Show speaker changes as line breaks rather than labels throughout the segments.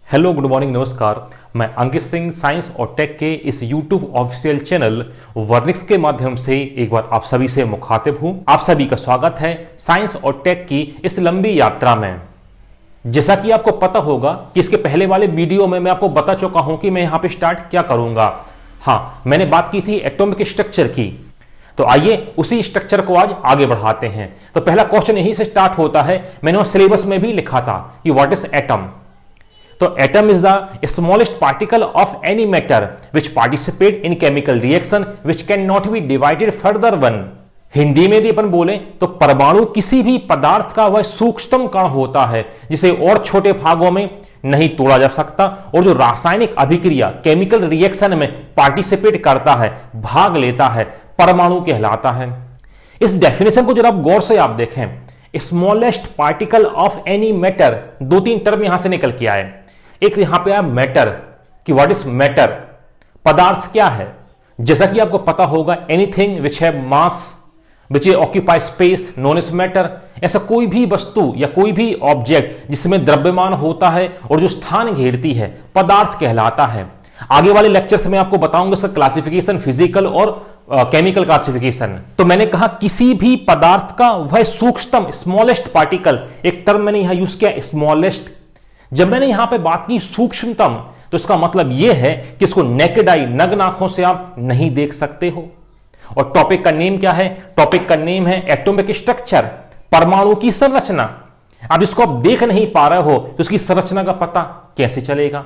Hello, good morning, नमस्कार। मैं Ankit Singh science और टेक के इस यूट्यूब ऑफिशियल चैनल वर्निक्स के माध्यम से एक बार आप सभी से मुखातिब हूं। आप सभी का स्वागत है साइंस और टेक की इस लंबी यात्रा में। जैसा कि आपको पता होगा कि इसके पहले वाले वीडियो में मैं आपको बता चुका हूं कि मैं यहां पे स्टार्ट क्या करूंगा। हाँ, मैंने बात की थी एटॉमिक स्ट्रक्चर की, तो आइए उसी स्ट्रक्चर को आज आगे बढ़ाते हैं। तो पहला क्वेश्चन यहीं से स्टार्ट होता है। मैंने सिलेबस में भी लिखा था कि व्हाट इज एटम। तो atom is the smallest particle of any matter which participate in chemical reaction which can not be divided further one. Hindi में यदि अपन बोले तो परमाणु किसी भी पदार्थ का वह सूक्ष्मतम कण होता है जिसे और छोटे भागों में नहीं तोड़ा जा सकता और जो रासायनिक अभिक्रिया केमिकल रिएक्शन में पार्टिसिपेट करता है, भाग लेता है, परमाणु कहलाता है। इस डेफिनेशन को जरा गौर से आप देखें, smallest particle of any matter, दो तीन टर्म यहां से निकल के आए। एक यहां पे आया मैटर कि व्हाट इज मैटर, पदार्थ क्या है। जैसा कि आपको पता होगा anything which have mass which occupy space known is matter. ऐसा कोई भी वस्तु या कोई भी ऑब्जेक्ट जिसमें द्रव्यमान होता है और जो स्थान घेरती है, पदार्थ कहलाता है। आगे वाले लेक्चर्स में आपको बताऊंगा इसका क्लासिफिकेशन, फिजिकल और केमिकल क्लासिफिकेशन। तो मैंने कहा किसी भी पदार्थ का वह सूक्ष्मतम स्मॉलेस्ट पार्टिकल, एक टर्म मैंने यहां यूज किया स्मॉलेस्ट। जब मैंने यहां पे बात की सूक्ष्मतम, तो इसका मतलब यह है कि इसको नेकेड आई, नग्न आंखों से आप नहीं देख सकते हो। और टॉपिक का नेम क्या है? टॉपिक का नेम है एटॉमिक स्ट्रक्चर, परमाणु की संरचना। अब इसको आप देख नहीं पा रहे हो तो उसकी संरचना का पता कैसे चलेगा?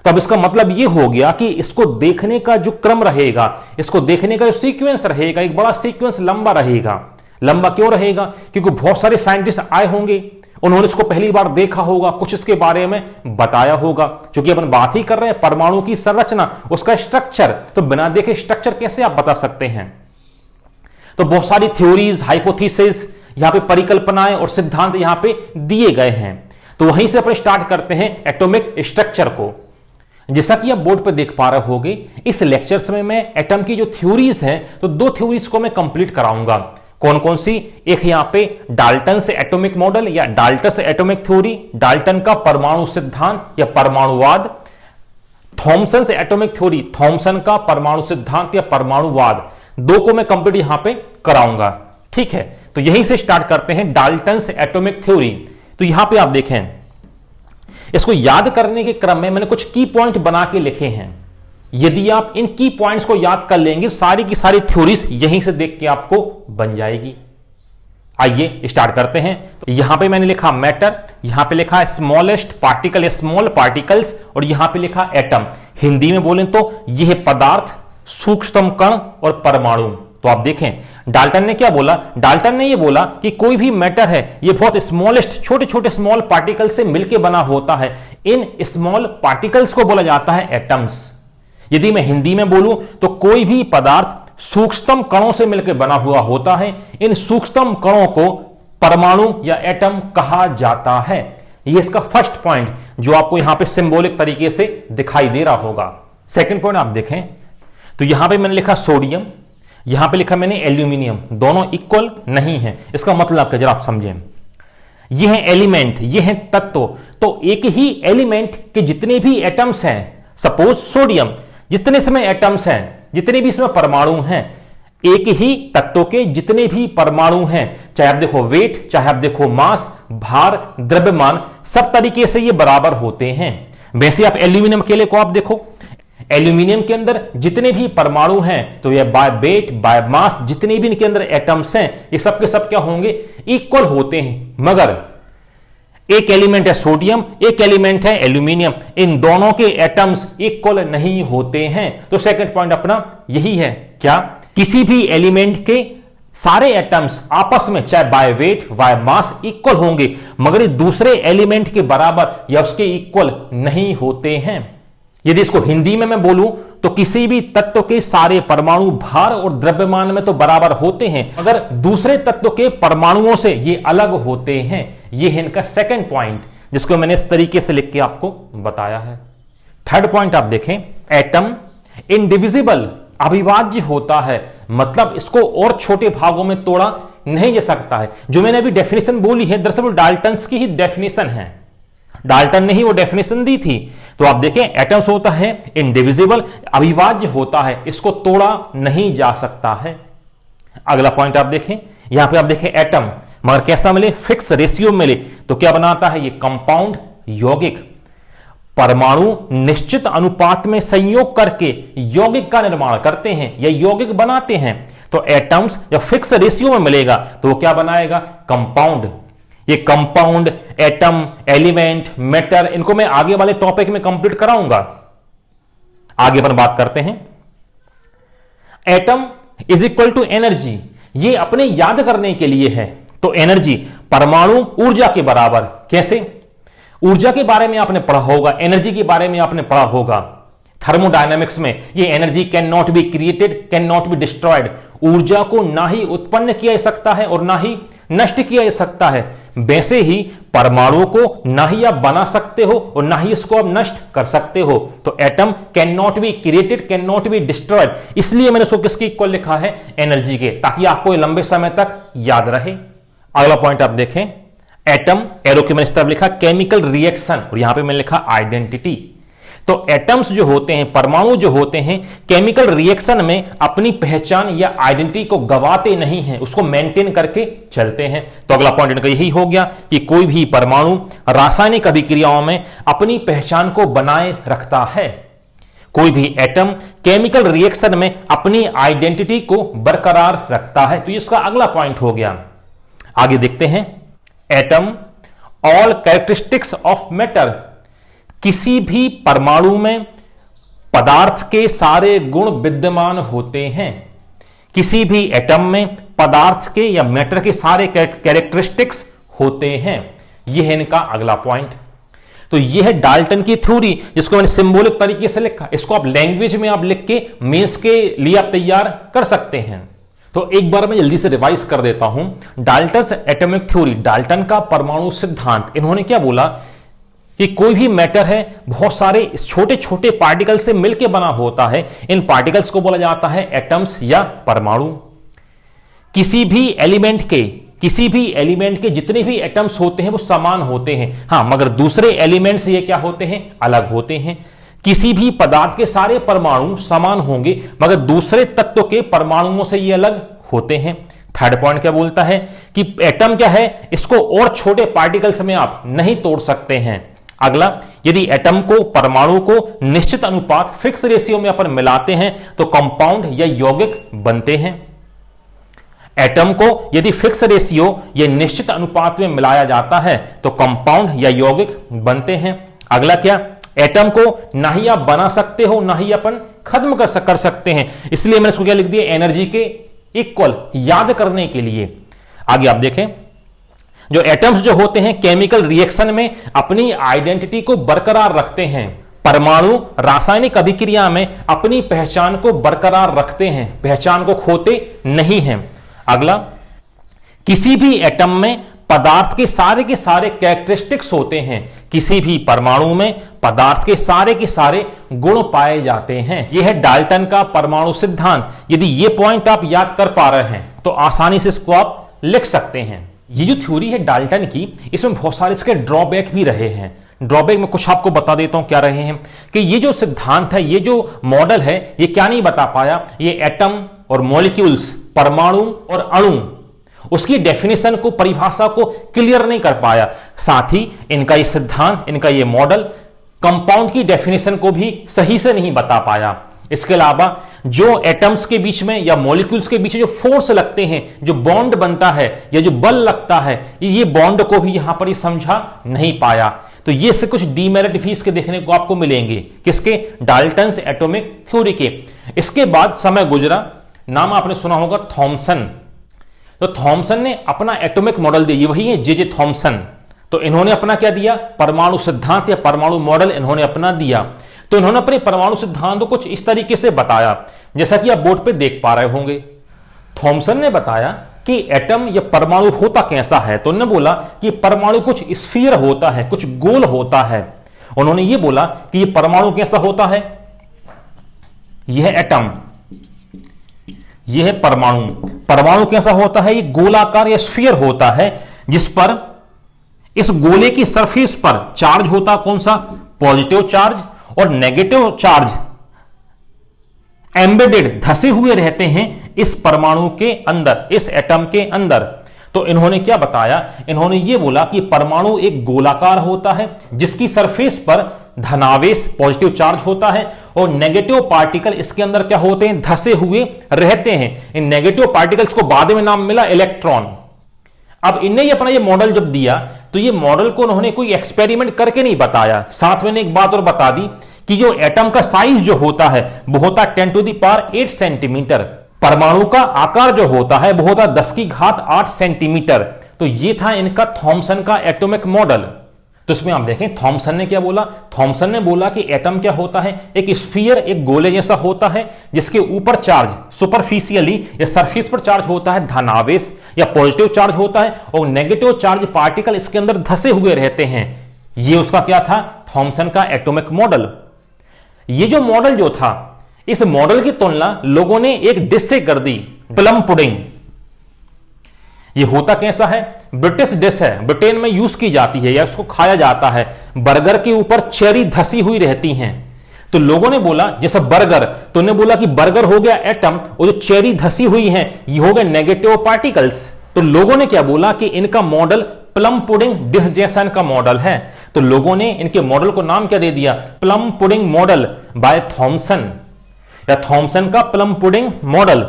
तो अब इसका मतलब यह हो गया कि इसको देखने का जो क्रम रहेगा, इसको देखने का जो सीक्वेंस रहेगा, एक बड़ा सीक्वेंस लंबा रहेगा। लंबा क्यों रहेगा? क्योंकि बहुत सारे साइंटिस्ट आए होंगे, उन्होंने इसको पहली बार देखा होगा, कुछ इसके बारे में बताया होगा। क्योंकि अपन बात ही कर रहे हैं परमाणु की संरचना, उसका स्ट्रक्चर, तो बिना देखे स्ट्रक्चर कैसे आप बता सकते हैं? तो बहुत सारी थ्योरीज, हाइपोथेसिस, यहां पे परिकल्पनाएं और सिद्धांत यहां पे दिए गए हैं। तो वहीं से अपन स्टार्ट करते हैं एटॉमिक स्ट्रक्चर को। जैसा कि आप बोर्ड पर देख पा रहे होगे, इस लेक्चर्स में मैं एटम की जो थ्योरीज हैं, तो दो थ्योरीज को मैं कंप्लीट कराऊंगा। कौन कौन सी? एक यहां पे डाल्टन से एटॉमिक मॉडल या डाल्टन से एटॉमिक थ्योरी, डाल्टन का परमाणु सिद्धांत या परमाणुवाद। थॉमसन से एटॉमिक थ्योरी, थॉमसन का परमाणु सिद्धांत या परमाणुवाद। दो को मैं कंप्लीट यहां पे कराऊंगा, ठीक है। तो यहीं से स्टार्ट करते हैं डाल्टन से एटॉमिक थ्योरी। तो यहां पे आप देखें, इसको याद करने के क्रम में मैंने कुछ की पॉइंट बना के लिखे हैं। यदि आप इन की पॉइंट्स को याद कर लेंगे, सारी की सारी थ्योरीज यहीं से देख के आपको बन जाएगी। आइए स्टार्ट करते हैं। तो यहां पे मैंने लिखा मैटर, यहां पे लिखा स्मॉलेस्ट पार्टिकल या स्मॉल पार्टिकल्स, और यहां पे लिखा एटम। हिंदी में बोलें तो यह पदार्थ, सूक्ष्मतम कण और परमाणु। तो आप देखें डाल्टन ने क्या बोला? डाल्टन ने यह बोला कि कोई भी मैटर है, यह बहुत स्मॉलेस्ट, छोटे छोटे स्मॉल पार्टिकल से मिलकर बना होता है। इन स्मॉल पार्टिकल्स को बोला जाता है एटम्स। यदि मैं हिंदी में बोलूं तो कोई भी पदार्थ सूक्ष्मतम कणों से मिलकर बना हुआ होता है। इन सूक्ष्मतम कणों को परमाणु या एटम कहा जाता है। यह इसका फर्स्ट पॉइंट जो आपको यहां पे सिंबॉलिक तरीके से दिखाई दे रहा होगा। सेकंड पॉइंट आप देखें तो यहां पे मैंने लिखा सोडियम, यहां पे लिखा मैंने एल्यूमिनियम। दोनों इक्वल नहीं है। इसका मतलब क्या, जरा आप समझें। यह है एलिमेंट, यह है तत्व। तो एक ही एलिमेंट के जितने भी एटम्स हैं, सपोज सोडियम, जितने इसमें एटम्स हैं, जितने भी इसमें परमाणु हैं, एक ही तत्व के जितने भी परमाणु हैं, चाहे आप देखो वेट, चाहे आप देखो मास, भार, द्रव्यमान, सब तरीके से ये बराबर होते हैं। वैसे आप एल्यूमिनियम केले को आप देखो, एल्यूमिनियम के अंदर जितने भी परमाणु हैं, तो ये बाय वेट, बाय मास, जितने भी इनके अंदर एटम्स हैं, ये सब के सब क्या होंगे? इक्वल होते हैं। मगर एक एलिमेंट है सोडियम, एक एलिमेंट है एल्यूमिनियम, इन दोनों के एटम्स इक्वल नहीं होते हैं। तो सेकंड पॉइंट अपना यही है, क्या? किसी भी एलिमेंट के सारे एटम्स आपस में चाहे by weight, by mass equal होंगे, मगर ये दूसरे एलिमेंट के बराबर या उसके इक्वल नहीं होते हैं। यदि इसको हिंदी में मैं बोलूं तो किसी भी तत्व के सारे परमाणु भार और द्रव्यमान में तो बराबर होते हैं, अगर दूसरे तत्व के परमाणुओं से ये अलग होते हैं। ये है इनका सेकंड पॉइंट, जिसको मैंने इस तरीके से लिख के आपको बताया है। थर्ड पॉइंट आप देखें, एटम इनडिविजिबल, अविभाज्य होता है, मतलब इसको और छोटे भागों में तोड़ा नहीं जा सकता है। जो मैंने अभी डेफिनेशन बोली है, दरअसल डाल्टन्स की ही डेफिनेशन है। डाल्टन ने ही वो डेफिनेशन दी थी। तो आप देखें एटम्स होता है इंडिविजिबल, अविभाज्य होता है, इसको तोड़ा नहीं जा सकता है। अगला पॉइंट आप देखें, यहां पे आप देखें एटम मगर कैसा मिले, फिक्स रेशियो मिले, तो क्या बनाता है ये कंपाउंड यौगिक। परमाणु निश्चित अनुपात में संयोग करके यौगिक का निर्माण करते हैं या यौगिक बनाते हैं। तो एटम्स जब फिक्स रेशियो में मिलेगा तो वो क्या बनाएगा, कंपाउंड। ये कंपाउंड, एटम, एलिमेंट, मैटर, इनको मैं आगे वाले टॉपिक में कंप्लीट कराऊंगा। आगे अपन बात करते हैं। Atom is equal to energy, ये अपने याद करने के लिए है। तो एनर्जी परमाणु ऊर्जा के बराबर। कैसे? ऊर्जा के बारे में आपने पढ़ा होगा, एनर्जी के बारे में आपने पढ़ा होगा थर्मोडायनामिक्स में। ये energy can not be created, can not be destroyed. ऊर्जा को ना ही उत्पन्न किया जा सकता है और ना ही नष्ट किया जा सकता है। वैसे ही परमाणु को ना ही आप बना सकते हो और ना ही इसको आप नष्ट कर सकते हो। तो atom can not be created, can not be destroyed, इसलिए मैंने इसको किसके इक्वल लिखा है, एनर्जी के, ताकि आपको लंबे समय तक याद रहे। अगला पॉइंट आप देखें, एटम, एरो के मैंने इस तरफ लिखा केमिकल रिएक्शन और यहां पे मैंने लिखा आइडेंटिटी। तो एटम्स जो होते हैं, परमाणु जो होते हैं, केमिकल रिएक्शन में अपनी पहचान या आइडेंटिटी को गवाते नहीं हैं, उसको मेंटेन करके चलते हैं। तो अगला पॉइंट इनका यही हो गया कि कोई भी परमाणु रासायनिक अभिक्रियाओं में अपनी पहचान को बनाए रखता है। कोई भी एटम केमिकल रिएक्शन में अपनी आइडेंटिटी को बरकरार रखता है। तो इसका अगला पॉइंट हो गया। आगे देखते हैं, atom all characteristics of matter, किसी भी परमाणु में पदार्थ के सारे गुण विद्यमान होते हैं। किसी भी एटम में पदार्थ के या मैटर के सारे कैरेक्टरिस्टिक्स होते हैं। यह है इनका अगला पॉइंट। तो यह है डाल्टन की थ्योरी, जिसको मैंने सिंबॉलिक तरीके से लिखा। इसको आप लैंग्वेज में आप लिख के मेंस के लिए आप तैयार कर सकते हैं। तो एक बार मैं जल्दी से रिवाइज कर देता हूं। डाल्टन्स एटॉमिक थ्योरी, डाल्टन का परमाणु सिद्धांत। इन्होंने क्या बोला कि कोई भी मैटर है बहुत सारे छोटे छोटे पार्टिकल से मिलकर बना होता है। इन पार्टिकल्स को बोला जाता है एटम्स या परमाणु। किसी भी एलिमेंट के जितने भी एटम्स होते हैं वो समान होते हैं, हां, मगर दूसरे एलिमेंट्स ये क्या होते हैं, अलग होते हैं। किसी भी पदार्थ के सारे परमाणु समान होंगे मगर दूसरे तत्व के परमाणुओं से ये अलग होते हैं। थर्ड पॉइंट क्या बोलता है कि एटम क्या है, इसको और छोटे पार्टिकल्स में आप नहीं तोड़ सकते हैं। अगला, यदि एटम को, परमाणु को निश्चित अनुपात फिक्स रेशियो में अपन मिलाते हैं तो कंपाउंड या यौगिक बनते हैं। एटम को यदि फिक्स रेशियो या निश्चित अनुपात में मिलाया जाता है तो कंपाउंड या यौगिक बनते हैं। अगला क्या, एटम को ना ही आप बना सकते हो ना ही अपन खत्म कर सकते हैं, इसलिए मैंने इसको क्या लिख दिया, एनर्जी के इक्वल, याद करने के लिए। आगे आप देखें, जो एटम्स जो होते हैं केमिकल रिएक्शन में अपनी आइडेंटिटी को बरकरार रखते हैं। परमाणु रासायनिक अभिक्रिया में अपनी पहचान को बरकरार रखते हैं, पहचान को खोते नहीं हैं। अगला, किसी भी एटम में पदार्थ के सारे कैरेक्टरिस्टिक्स होते हैं। किसी भी परमाणु में पदार्थ के सारे गुण पाए जाते हैं। यह है डाल्टन का परमाणु सिद्धांत। यदि यह पॉइंट आप याद कर पा रहे हैं तो आसानी से इसको आप लिख सकते हैं। ये जो थ्योरी है डाल्टन की, इसमें बहुत सारे इसके ड्रॉबैक भी रहे हैं। ड्रॉबैक में कुछ आपको बता देता हूं क्या रहे हैं कि ये जो सिद्धांत है, ये जो मॉडल है, ये क्या नहीं बता पाया, ये एटम और मॉलिक्यूल्स, परमाणु और अणु, उसकी डेफिनेशन को, परिभाषा को क्लियर नहीं कर पाया। साथ ही इनका ये सिद्धांत, इनका ये मॉडल कंपाउंड की डेफिनेशन को भी सही से नहीं बता पाया। इसके अलावा जो एटम्स के बीच में या मॉलिक्यूल्स के बीच में जो फोर्स लगते हैं, जो बॉन्ड बनता है या जो बल लगता है, ये बॉन्ड को भी यहां पर समझा नहीं पाया। तो ये से कुछ डीमेरिट भी इसके देखने को आपको मिलेंगे, किसके, डाल्टन्स एटॉमिक थ्योरी के। इसके बाद समय गुजरा, नाम आपने सुना होगा थॉमसन। तो थॉमसन ने अपना एटॉमिक मॉडल दिया, वही है जे थॉमसन। तो इन्होंने अपना क्या दिया, परमाणु सिद्धांत या परमाणु मॉडल इन्होंने अपना दिया। तो इन्होंने अपने परमाणु सिद्धांत को कुछ इस तरीके से बताया, जैसा कि आप बोर्ड पे देख पा रहे होंगे। थॉमसन ने बताया कि एटम या परमाणु होता कैसा है। तो उन्होंने बोला कि परमाणु कुछ स्फीयर होता है, कुछ गोल होता है। उन्होंने ये बोला कि ये परमाणु कैसा होता है, यह है एटम, यह है परमाणु। परमाणु कैसा होता है, ये गोलाकार या स्फीयर होता है, जिस पर इस गोले की सरफेस पर चार्ज होता कौन सा, पॉजिटिव चार्ज, और नेगेटिव चार्ज एम्बेडेड धसे हुए रहते हैं इस परमाणु के अंदर, इस एटम के अंदर। तो इन्होंने क्या बताया, इन्होंने ये बोला कि परमाणु एक गोलाकार होता है जिसकी सरफेस पर धनावेश पॉजिटिव चार्ज होता है और नेगेटिव पार्टिकल इसके अंदर क्या होते हैं, धसे हुए रहते हैं। इन नेगेटिव पार्टिकल्स को बाद में नाम मिला इलेक्ट्रॉन। अब इन्हें अपना ये मॉडल जब दिया तो ये मॉडल को उन्होंने कोई एक्सपेरिमेंट करके नहीं बताया, साथ में एक बात और बता दी कि जो एटम का साइज जो होता है वो होता 10⁸ सेंटीमीटर, परमाणु का आकार जो होता है वो होता 10⁸ सेंटीमीटर। तो ये था इनका थॉमसन का एटॉमिक मॉडल। तो इसमें आप देखें थॉमसन ने क्या बोला, थॉमसन ने बोला कि एटम क्या होता है, एक स्फीयर, एक गोले जैसा होता है जिसके ऊपर चार्ज सुपरफिशियली या सरफेस पर चार्ज होता है धनावेश या पॉजिटिव चार्ज होता है और नेगेटिव चार्ज पार्टिकल इसके अंदर धसे हुए रहते हैं। ये उसका क्या था, थॉमसन का एटॉमिक मॉडल। ये जो मॉडल जो था, इस मॉडल की तुलना लोगों ने एक डिश से कर दी, प्लम पुडिंग। ये होता कैसा है, ब्रिटिश डिश है, ब्रिटेन में यूज की जाती है या उसको खाया जाता है। बर्गर के ऊपर चेरी धसी हुई रहती हैं। तो लोगों ने बोला जैसे बर्गर, तो उन्होंने बोला कि बर्गर हो गया एटम और जो चेरी धसी हुई है ये हो गए नेगेटिव पार्टिकल्स। तो लोगों ने क्या बोला कि इनका मॉडल प्लम पुडिंग डिश जैसा का मॉडल है। तो लोगों ने इनके मॉडल को नाम क्या दे दिया, plum pudding model by Thomson, या थॉमसन का plum pudding model.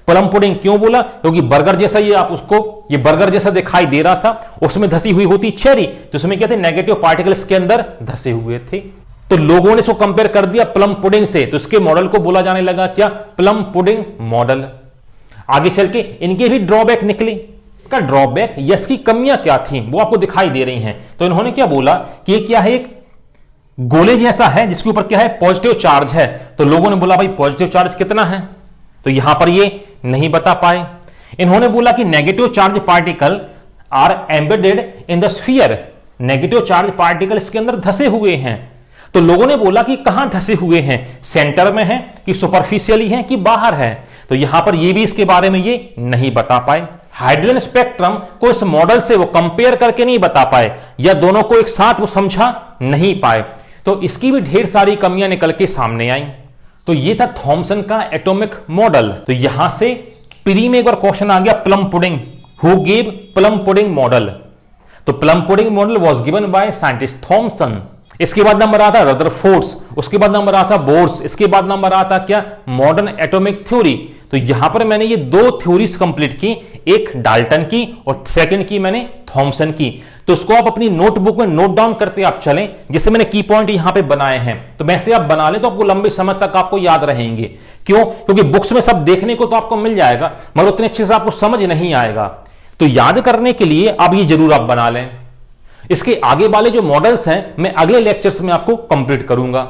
Plum pudding क्यों बोला, क्योंकि बर्गर जैसा ये आप उसको, ये बर्गर जैसा दिखाई दे रहा था, उसमें धसी हुई होती चेरी, तो उसमें क्या थे, नेगेटिव पार्टिकल्स के अंदर धसे हुए थे। तो लोगों ने इसको कंपेयर कर दिया प्लम पुडिंग से, तो इसके मॉडल को बोला जाने लगा क्या, प्लम पुडिंग मॉडल। आगे चल के इनके भी ड्रॉबैक निकली। इसका ड्रॉबैक या इसकी कमियां क्या थी वो आपको दिखाई दे रही हैं। तो इन्होंने क्या बोला कि ये क्या है, एक गोले जैसा है जिसके ऊपर क्या है, पॉजिटिव चार्ज है। तो लोगों ने बोला भाई पॉजिटिव चार्ज कितना है, तो यहां पर ये नहीं बता पाए। इन्होंने बोला कि negative charge particle are embedded in the sphere, negative charge particle इसके अंदर धसे हुए हैं। तो लोगों ने बोला कि कहां धसे हुए हैं, सेंटर में है कि सुपरफिशियली है कि बाहर है। तो यहां पर ये भी इसके बारे में ये नहीं बता पाए। हाइड्रोजन स्पेक्ट्रम को इस मॉडल से वो कंपेयर करके नहीं बता पाए या दोनों को एक साथ वो समझा नहीं पाए। तो इसकी भी ढेर सारी कमियां निकल के सामने आई। तो ये था थॉमसन का एटॉमिक मॉडल। तो यहां से प्री में एक बार क्वेश्चन आ गया, plum pudding, who give plum pudding model. तो plum pudding model was given by scientist Thomson. इसके बाद नंबर आता रदरफोर्ड्स, उसके बाद नंबर आता बोर्स, इसके बाद नंबर आता क्या, मॉडर्न एटॉमिक थ्योरी। तो यहां पर मैंने ये दो थ्योरीज कंप्लीट की, एक डाल्टन की और सेकंड की मैंने थॉमसन की। तो उसको आप अपनी नोटबुक में नोट डाउन करते आप चलें, जिससे मैंने की पॉइंट यहां पे बनाए हैं। तो वैसे आप बना लें तो आपको लंबे समय तक आपको याद रहेंगे। क्यों, क्योंकि बुक्स में सब देखने को तो आपको मिल जाएगा मगर उतने अच्छे से आपको समझ नहीं आएगा। तो याद करने के लिए आप ये जरूर आप बना लें। इसके आगे वाले जो मॉडल्स हैं मैं अगले लेक्चर्स में आपको कंप्लीट करूंगा।